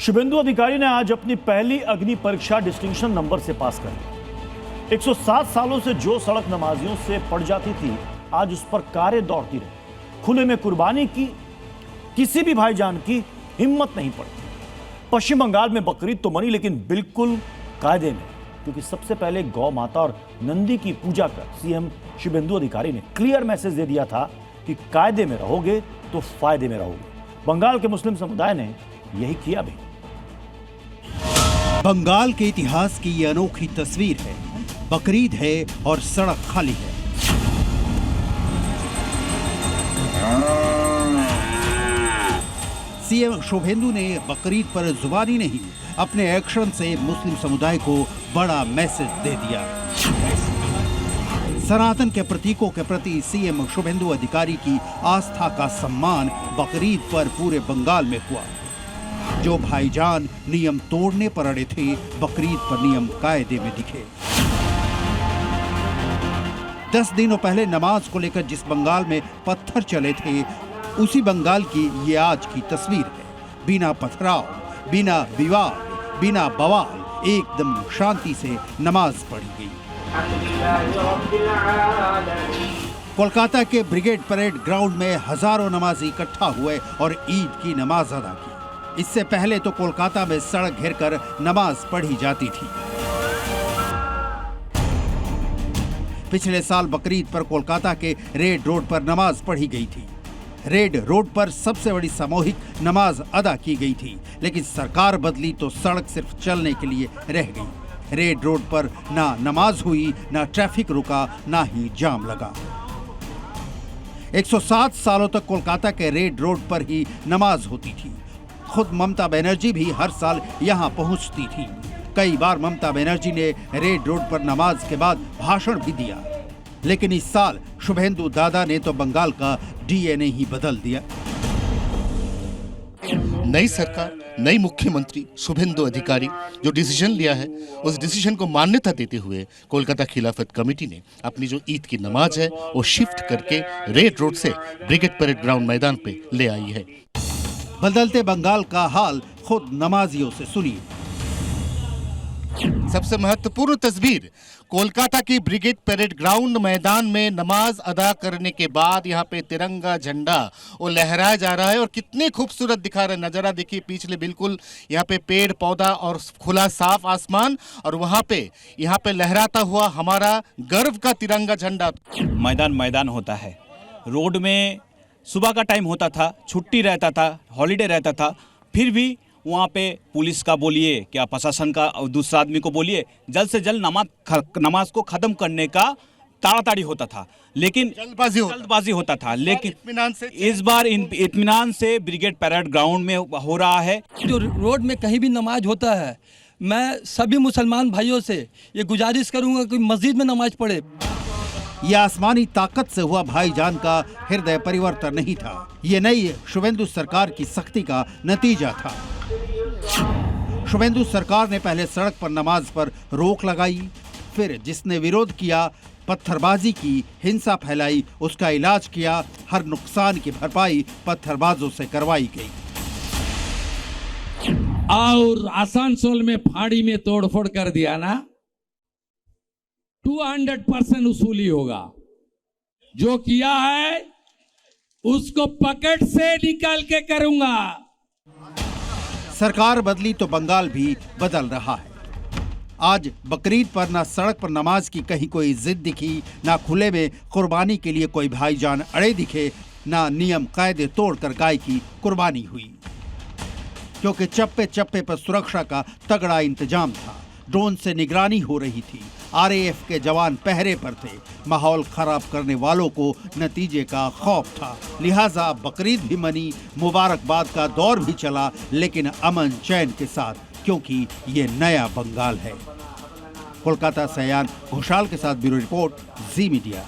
शुभेंदु अधिकारी ने आज अपनी पहली अग्नि परीक्षा डिस्टिंक्शन नंबर से पास कर ली। 107 सालों से जो सड़क नमाजियों से पड़ जाती थी, आज उस पर कारें दौड़ती रही। खुले में कुर्बानी की किसी भी भाईजान की हिम्मत नहीं पड़ती। पश्चिम बंगाल में बकरीद तो मनी, लेकिन बिल्कुल कायदे में, क्योंकि सबसे पहले गौ माता और नंदी की पूजा कर सीएम शुभेंदु अधिकारी ने क्लियर मैसेज दे दिया था कि कायदे में रहोगे तो फायदे में रहोगे। बंगाल के मुस्लिम समुदाय ने यही किया भी। बंगाल के इतिहास की ये अनोखी तस्वीर है। बकरीद है और सड़क खाली है। सीएम शुभेंदु ने बकरीद पर जुबानी नहीं, अपने एक्शन से मुस्लिम समुदाय को बड़ा मैसेज दे दिया। सनातन के प्रतीकों के प्रति सीएम शुभेंदु अधिकारी की आस्था का सम्मान बकरीद पर पूरे बंगाल में हुआ। जो भाईजान नियम तोड़ने पर अड़े थे, बकरीद पर नियम कायदे में दिखे। 10 दिनों पहले नमाज को लेकर जिस बंगाल में पत्थर चले थे, उसी बंगाल की ये आज की तस्वीर है। बिना पथराव, बिना विवाद, बिना बवाल, एकदम शांति से नमाज पढ़ी गई। कोलकाता के ब्रिगेड परेड ग्राउंड में हजारों नमाजी इकट्ठा हुए और ईद की नमाज अदा की। इससे पहले तो कोलकाता में सड़क घेरकर नमाज पढ़ी जाती थी। पिछले साल बकरीद पर कोलकाता के रेड रोड पर नमाज पढ़ी गई थी। रेड रोड पर सबसे बड़ी सामूहिक नमाज अदा की गई थी, लेकिन सरकार बदली तो सड़क सिर्फ चलने के लिए रह गई। रेड रोड पर ना नमाज हुई, ना ट्रैफिक रुका, ना ही जाम लगा। 107 सालों तक कोलकाता के रेड रोड पर ही नमाज होती थी। खुद ममता बनर्जी भी हर साल यहां पहुंचती थी। कई बार ममता बनर्जी ने रेड रोड पर नमाज के बाद भाषण भी दिया, लेकिन इस साल शुभेंदु दादा ने तो बंगाल का डीएनए ही बदल दिया। नई सरकार, नई मुख्यमंत्री शुभेंदु अधिकारी जो डिसीजन लिया है, उस डिसीजन को मान्यता देते हुए कोलकाता खिलाफत कमेटी ने अपनी जो ईद की नमाज है वो शिफ्ट करके रेड रोड से ब्रिगेड परेड ग्राउंड मैदान पे ले आई है। बदलते बंगाल का हाल खुद नमाजियों से सुनिए। सबसे महत्वपूर्ण तस्वीर कोलकाता की ब्रिगेड परेड ग्राउंड मैदान में नमाज अदा करने के बाद यहाँ पे तिरंगा झंडा वो लहराया जा रहा है और कितने खूबसूरत दिखा रहा है। नज़ारा देखिए, पिछले बिल्कुल यहाँ पे पेड़ पौधा और खुला साफ आसमान, और वहाँ पे यहाँ पे लहराता हुआ हमारा गर्व का तिरंगा झंडा। मैदान मैदान होता है। रोड में सुबह का टाइम होता था, छुट्टी रहता था, हॉलीडे रहता था, फिर भी वहाँ पे पुलिस का बोलिए, क्या प्रशासन का दूसरा आदमी को बोलिए, जल्द से जल्द नमाज को ख़त्म करने का ताड़ाताड़ी होता था, लेकिन जल्दबाजी होता था। लेकिन इस बार इत्मीनान से ब्रिगेड परेड ग्राउंड में हो रहा है। जो रोड में कहीं भी नमाज होता है, मैं सभी मुसलमान भाइयों से ये गुजारिश करूँगा कि मस्जिद में नमाज पढ़े। यह आसमानी ताकत से हुआ भाईजान का हृदय परिवर्तन नहीं था, ये नई शुभेंदु सरकार की सख्ती का नतीजा था। शुभेंदु सरकार ने पहले सड़क पर नमाज पर रोक लगाई, फिर जिसने विरोध किया, पत्थरबाजी की, हिंसा फैलाई, उसका इलाज किया। हर नुकसान की भरपाई पत्थरबाजों से करवाई गई। और आसनसोल में फाड़ी में तोड़फोड़ कर दिया ना, 200% वसूली होगा। जो किया है उसको पकेट से निकाल के करूंगा। सरकार बदली तो बंगाल भी बदल रहा है। आज बकरीद पर ना सड़क पर नमाज की कहीं कोई जिद दिखी, ना खुले में कुर्बानी के लिए कोई भाईजान अड़े दिखे, ना नियम कायदे तोड़कर गाय की कुर्बानी हुई, क्योंकि चप्पे चप्पे पर सुरक्षा का तगड़ा इंतजाम था। ड्रोन से निगरानी हो रही थी, आरएएफ के जवान पहरे पर थे। माहौल खराब करने वालों को नतीजे का खौफ था, लिहाजा बकरीद भी मनी, मुबारकबाद का दौर भी चला, लेकिन अमन चैन के साथ, क्योंकि ये नया बंगाल है। कोलकाता से अयान घोषाल के साथ ब्यूरो रिपोर्ट, जी मीडिया।